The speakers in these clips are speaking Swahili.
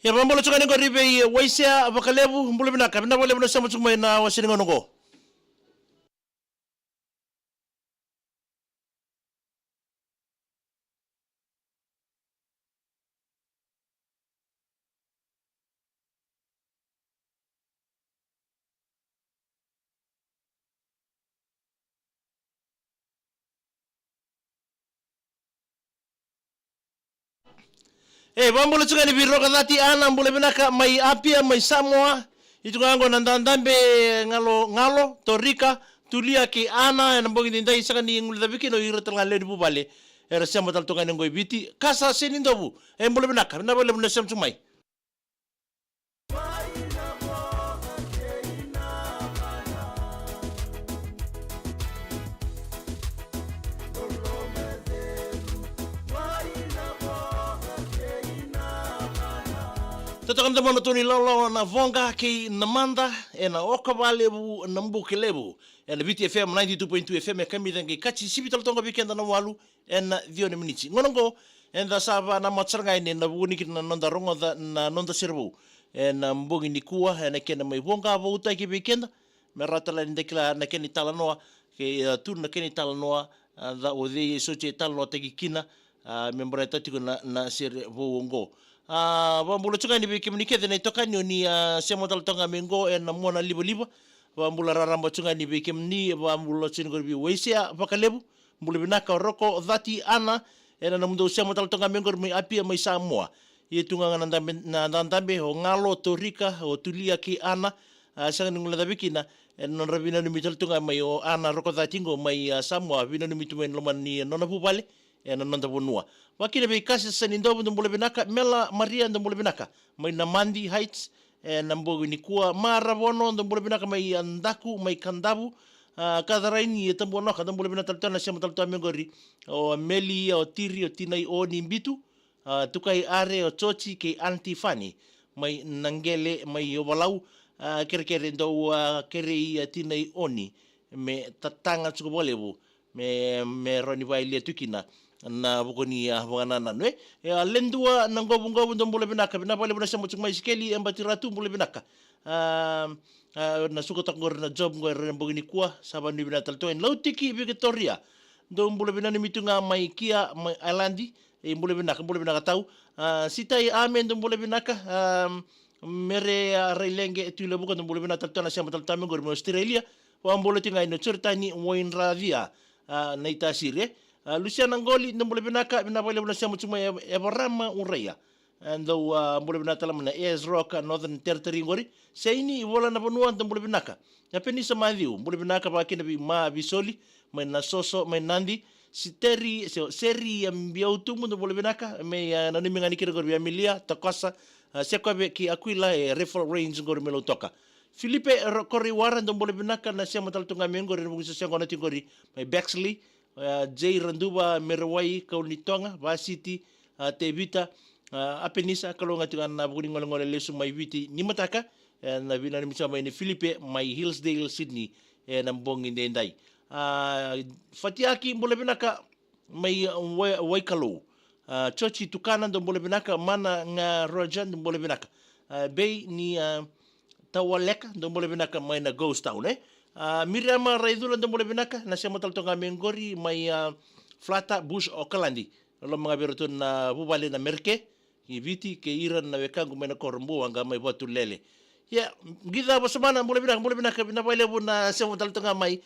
Ya mambo chukani ko ribe waisia bakalebu mbule binaka bina wale bina samu chumai na wasini ngono. Bambule chukani biro kadati ana mbule binaka mai apia mai Samoa itu ngango nandandambe ngalo torika tulia ki ana na mbogi ndai sakani ngulda bikino irata ngale di bubale era sema tal tongani ngoi biti kasa sini ndobu mbule binaka na bole bina samu chumai. Tatagam tamano tuni lolo na vonga ki namanda na okavalebu na mbukelebu na biti FM 92.2 FM kami dangi kachi sibital tonga bikenda na walu na vione miniti ngonongo enda sava na matsarnga ine na buniki na nonda rongo na nonda Sere Vou na mbongi ni kuwa na kena mai vonga vo utai ki bikenda meratala ndekla na keni talanoa ke tur na keni talanoa da ode soche talanoa tekikina membra tatiko na Sere Vou ngo. Bambula chunga ni bikimnikete na itokani ni semo tal tonga mengo na mona liba bambula raramba chunga ni bikimni bambula chingo bi weisia bakalebu mbula binaka roko dhati ana na mundo semo tal tonga mengo mi apia mai Samoa yetunga na ndambe ho ngalo torika o tulia ki ana sanga ngula dabikina non rabina ni mital tonga mai o ana roko dhati ngo mai Samoa bina ni mitu men loman ni nona bubale na nonda bonua wakile be kasi sani ndobu mbule binaka mela Maria mbule binaka mai na Mandi Heights na mbogo ni kuwa mara bono mbule binaka mai andaku mai kandabu kadaraini etambono kada mbule binaka taltana sema taltana mengori o meli o tiri o tinai o ni mbitu tukai are o chochi ke antifani mai nangele mai walau kere ndo kere tinai oni me tatanga tsukobolebu me roni vai tukina na bukoni bangana nanwe lendua na ngobu mbule binaka bina pale bina sema chuma iskeli embatiratu mbule binaka na suka takngor na job ngor mbogini kwa sabani bina talto en lautiki Victoria ndo mbule bina ni mitunga mai kia mai islandi mbule binaka tau sitai amen ndo mbule binaka mere relenge tule buka ndo mbule binaka talto na sema talto ngor mo Australia wa mbule tinga ino certani wain ravia na itasire Luciana Ngoli mbule binaka binapale bina sema chuma ebarama uraya ndo mbule binaka lamna AS Rock Northern Territory ngori seini vola na bonua mbule binaka ya penisa madhiu mbule binaka bakina bi ma bisoli mai na soso mai nandi siteri seri mbiautu mbule binaka me na nimingani kire ngori Amelia takosa sekwabe ki Aquila Rifle Range ngori melo toka Filipe Koriwara mbule binaka na sema taltunga mengori ngori sengona tingori mai Bexley J Randuba Merwai Kaunitonga Vasiti Tevita Apenisa kalonga tinga na bukuni ngolongole lesu mai viti nimataka na vina ni misama ini Filipe mai Hillsdale Sydney na mbongi ndendai Fatiaki mbole binaka mai Waikalo Chochi Tukana ndo mbole binaka mana nga Rojan ndo mbole binaka Bay ni Tawaleka ndo mbole binaka mai na Ghost Town Miriam Raidula ndo mbole binaka na sema taltonga mengori mai Flata Bush Okalandi lo mga beroton na bubale na merke viti ke iran na wekangu mena korombo anga mai batu lele ya gida bosamana mbole binaka na pale na sema taltonga mai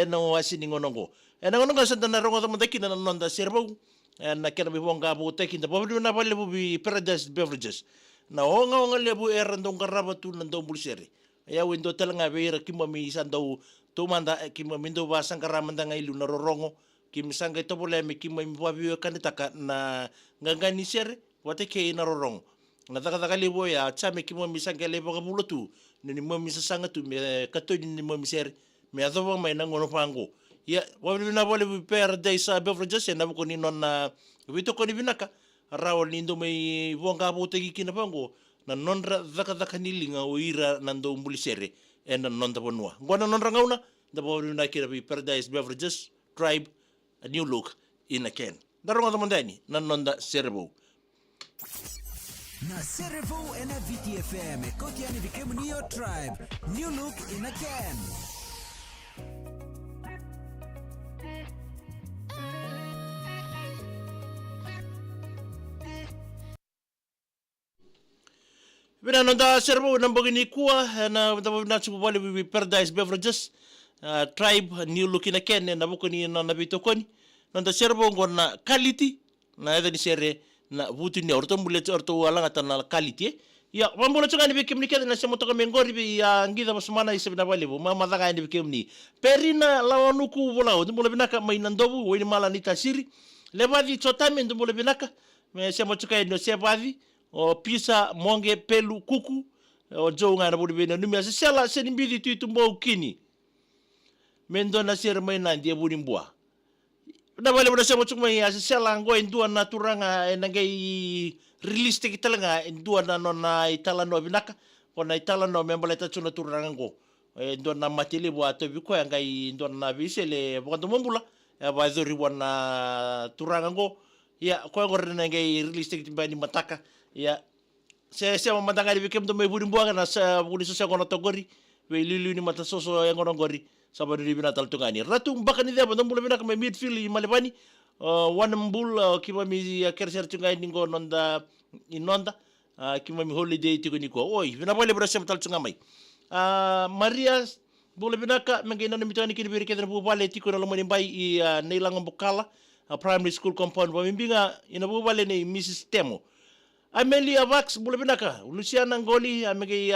no asini ngonongo na ngonongo sa na rongo ta mudaki na nonda Sere Vou na kena bi bonga bu teki na bobu na pale bi Beverages na onga lebu erandong karabatu nando bulsere ya windo talanga beira kimami sandau tumanda kimamindo basang karamanda ngailu na rorongo kimisanga itobole me kimami babiyo kanitaka na ngangani Sere wate ke na rorongo na taka lebo ya chame kimami sanga lebo kabulotu ni mami sanga tu me katoi ni mami Sere me adoba mai nangono pango ya wabi na bole Beverages Beverages na bukoni non na wito koni binaka rawol nindo mai bonga botegi kina pango na nondra dhaka nilinga o ira nando mbuli Sere na nonda bonua ngwana nondra ngauna da bobu na kira bi Beverages Tribe a new look in a can daronga mandani na nonda Sere Vou Na Sere Vou na VTFM. Kotiani became Neo Tribe. New look in a can. Bina nanda Sere Vou na mbogini kuwa na chukubali Beverages Beverages Tribe New look in a can na bukoni na bitokoni. Nanda Sere Vou ngona quality na edha ni sere na vutu ni orto mbule orto alanga na quality ya mambola chungani bikim ni keda na semo toka mengori bi ngida basumana isebina wale bo mama daga ni bikim ni perina lawanuku vola ndumbola binaka mai nandobu weni mala ni tasiri lebadi chotame ndumbola binaka me semo chuka no sebadi o pisa monge pelu kuku o jonga na bodi bena numia sela senimbidi tu tumbo ukini mendo na sere mai na ndie budi mbua na wale bona semo chukma ya sela ngo indua na turanga nangai release te kitalanga indua na nona itala no binaka kona itala no membola tachuna turanga ngo indua na matele bo ato biko ngai indua na bisele bondo mombula ba zori wana turanga ngo ya ko ngor nangai release te kimbani mataka ya se matanga di bikem do me budi mbuanga na sa budi so kono togori we lilu ni mata soso yang ngono gori sababu di bina taltungani ratu mbakani dia bondo mbula bina kama midfield malebani wana mbul kima mi kerser tungai ningo nonda inonda kima mi holiday tiko niko oi bina pale berasa taltunga mai Maria bula bina ka mengaina no mitani kini biri kedra bu bale tiko no lomani bai I neilang mbokala primary school compound wa mimbinga ina bu bale nei Mrs Temo Amelia Vax bula bina ka Luciana Ngoli amegi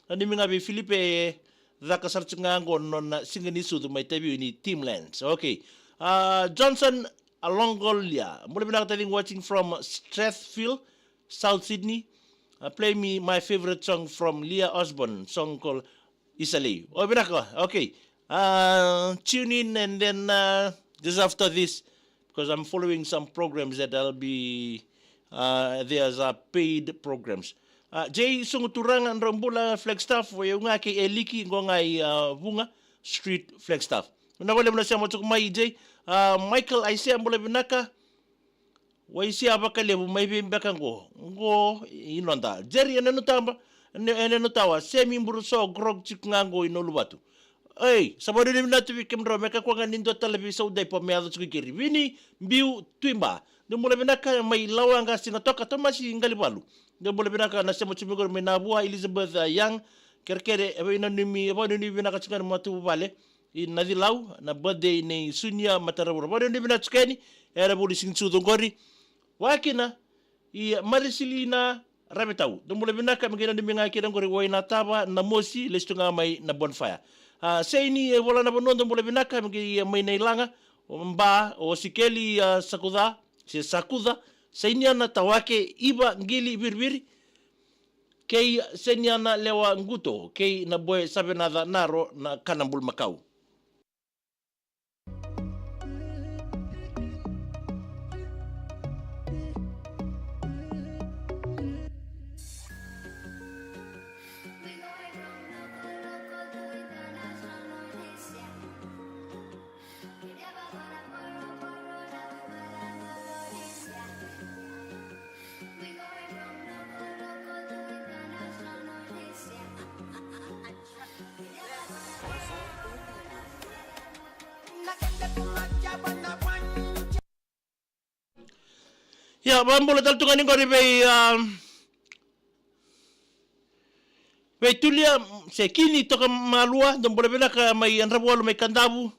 animinga bi Filipe Zaka sarchunga ngo non singani sudu mai tabi ni Teamlands. Okay. Johnson Alongolia. Mula binaka taling watching from Strathfield, South Sydney. Play me my favorite song from Leah Osborne, song called Isale. Oh binaka. Okay. Tune in and then just after this, because I'm following some programs that I'll be there's paid programs. Jay sunguturang ang rambula Flagstaff yung nga kay Eliki ngongay bunga street Flagstaff. Nawala mo na siya mo may Jay Michael ay siya mula binaka way siya bakale mo may bimbakan ko ngo inonda Jerry ananutawa semi mburuso grog chik ngango inolubatu ay sabado ni minatu bikemro meka kwa nindo televisa uday po meado chikiri vini mbiu twimba mula binaka may lawanga sinatoka tomasi ngalibalu mula binaka na semo chimigor menabua Elizabeth Young kerkere ina nimi binaka chikani matu bale nadilaw na birthday ni Sunya Matarabura ni binachukeni era buli sinsudo ngori wakina Marisilina Rabetau mula binaka mengena niminga kira ngori waina taba na mosi lestunga mai na bonfire seini wala na bonondo mula binaka mengi mai na ilanga mba o sikeli sakuda si sakuda seiniana tawake iba ngili birbiri kei seiniana lewa nguto kei na boy sabenada naro na kanambul makau ya bambola taltungan ni ngori be tulia sekini toka malua dombola binaka mai anrabualo mai kandabu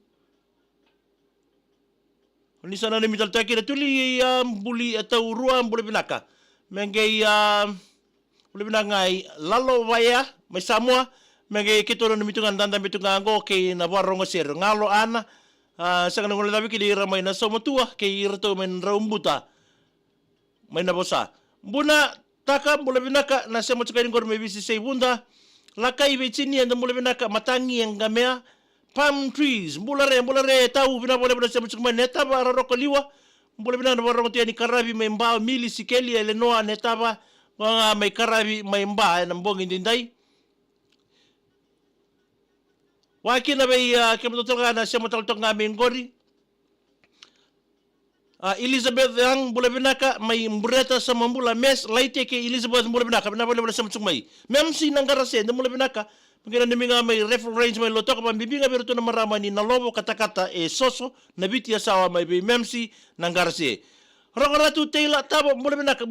ni sana ni mital takira tuli buli atau ruam bola binaka mengai bola binangai lalo vaya mai Samoa mengai kitoro ni mitungan tanda mitungan go ke na warongo ser ngalo ana sakana ngolo labi kidi ramai na somotua ke irto men raumbuta may nabosa. Buna taka mula binaka na siya mo tsakayin ko may bisi sa ibunda. Lakay bechini ang mula binaka matangi ang gamea. Palm trees. Mula re tau binapole mo na siya mo tsakayin netaba araroko liwa. Mula binaka na warong tiyan ni karabi may mba mili sikeli elenoa netaba mga may karabi may mba nambong indinday. Wakin na may kemototong na siya mo talotong nga may ngori. Elizabeth yang bule binaka may mbreta sa mambula mes laite ke Elizabeth bule binaka binabole bule sa mtsumay mem si nangarase de bule binaka mungkin niminga may rifle range may lotok pa bibinga beruto na marama ni nalobo kata-kata soso na biti asawa may be mem si nangarase rogoratu teila tabo bule binaka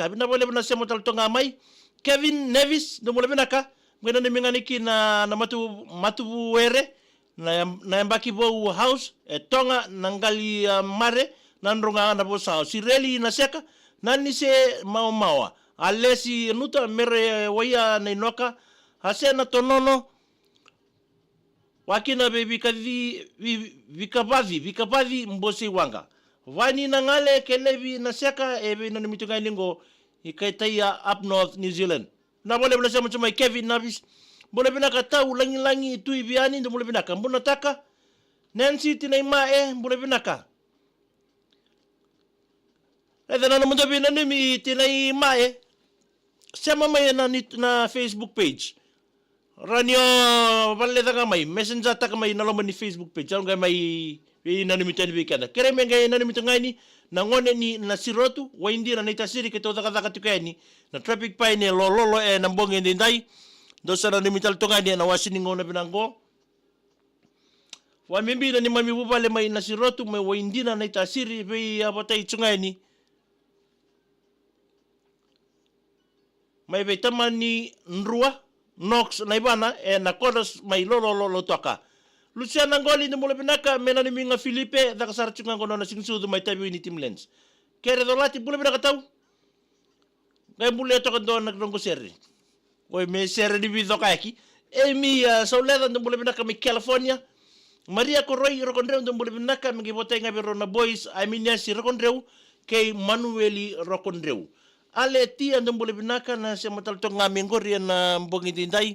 binabole bule sa motal tonga may Kevin Nevis de bule binaka mungkin niminga niki na matu were na mbaki bo house tonga nangali mare nanronga na bo sao si reli na seka nani se mawa alesi nuta mere waya na inoka hasena tonono wakina bebi kadhi vikavavi mbosi wanga vani na ngale kelevi na seka ebe na mitunga lingo ikaitaya up north New Zealand na bole bole sema chuma Kevin Navis bole binaka tau langi tu ibiani ndo bole binaka mbona taka Nancy tinaima bole binaka na namunta binanimi tinaima sema may na Facebook page ranyo baleta ka may messenger ta ka may nalaman ni Facebook page ang may inanimitan bikana kere menga inanimitan ngani na ngone ni na sirotu wa hindi na naitasiri kito taka tukani na traffic pa ni lololo nambong ndindai do sa nanimital tungani na wasini ngone binango wa mimbi na ni mami bubale may na sirotu may wa hindi na naitasiri be abatay tungani may betaman ni Nrua Nox na ibana na kodas may lolo toka Luciana Ngoli ni mula binaka mena ni minga Filipe da kasar chunga kono na singsudo may tabi ni Team Lens kere do lati mula binaka taw ngay mula to kan do nagdongo sere oy me sere di bido kaki mi sauleda do mula binaka mi California Maria Corroy rokondreu do mula binaka mi gibote nga biro na boys Aminasi rokondreu kay Manueli rokondreu ale tia ndo bole binaka na siya matal to nga mengori na mbongi dindai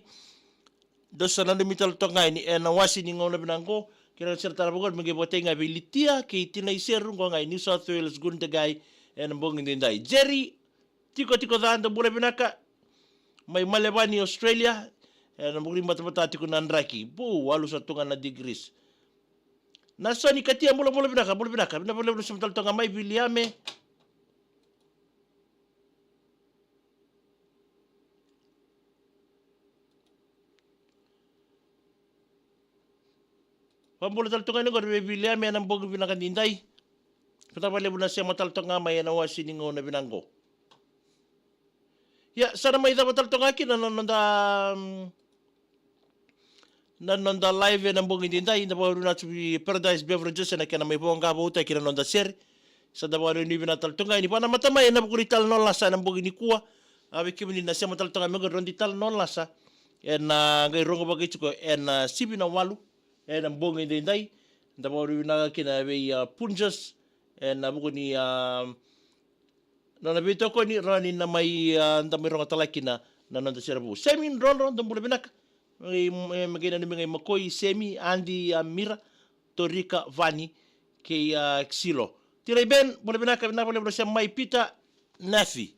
dosa na mital to nga ni na wasi ni ngona binangko kira sir tarabogod magibote nga bilitia kay tinay serung ko nga New South Wales gundagay na mbongi dindai Jerry tiko da ndo bole binaka may malebani Australia na mbongi matati ko na andraki bu walu sa tunga na degrees na so ni katia bole binaka binabole sa matal to nga may biliame Pambula tal tunga ngo be bilia me nang bog binaka dindai. Kita bale buna siya matal tunga may na wasi ningo na binanggo. Ya sana may dapat tal tunga kin nanda live nang bog dindai na baru na to Paradise Beverages na kana may bonga buta kina nanda Sere. Sa dabaru ni binatal tunga ni pana matamay na bukurital non lasa nang bog ni kuwa. Abi kimini na siya matal tunga mo rondital non lasa. Ngay rongo bagay chuko sibi na walu. Ang bongay dindai da baru na kina be punjas na buko ni na nabito ko ni rani na may ronga talakina na nanda Sere Vou semin ron da bule binak magina ni ngay makoy semi Andy Mira Torika Vani kay Xilo tiray ben bule binak na bule siya may pita nafi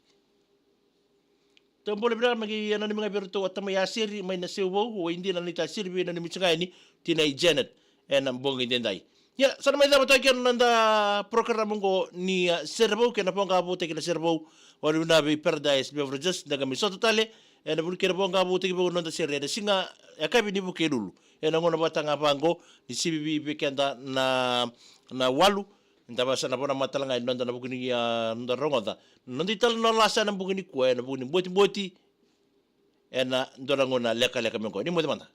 to bole bra magi na ni mga berto at may asiri may nasiwo o hindi na nita sirbi na ni mitsuga ni tinay Janet ang bongin denday ya sana may dapat tayo nanda programa ko ni Sere Vou kaya na po ang kabuti kina Sere Vou wala na be Paradise Beverages na kami so totale na po kina po ang kabuti kina nanda sere na singa akabi ni buke lulu na ngona batang abango ni CBB kenda na walu Ndaba sana po na matalangay nanda na bugini nanda rongoda. Nandi tal no lasa na bugini kuya na bugini boti na ndora ngona leka mengko. Ni mo demanda.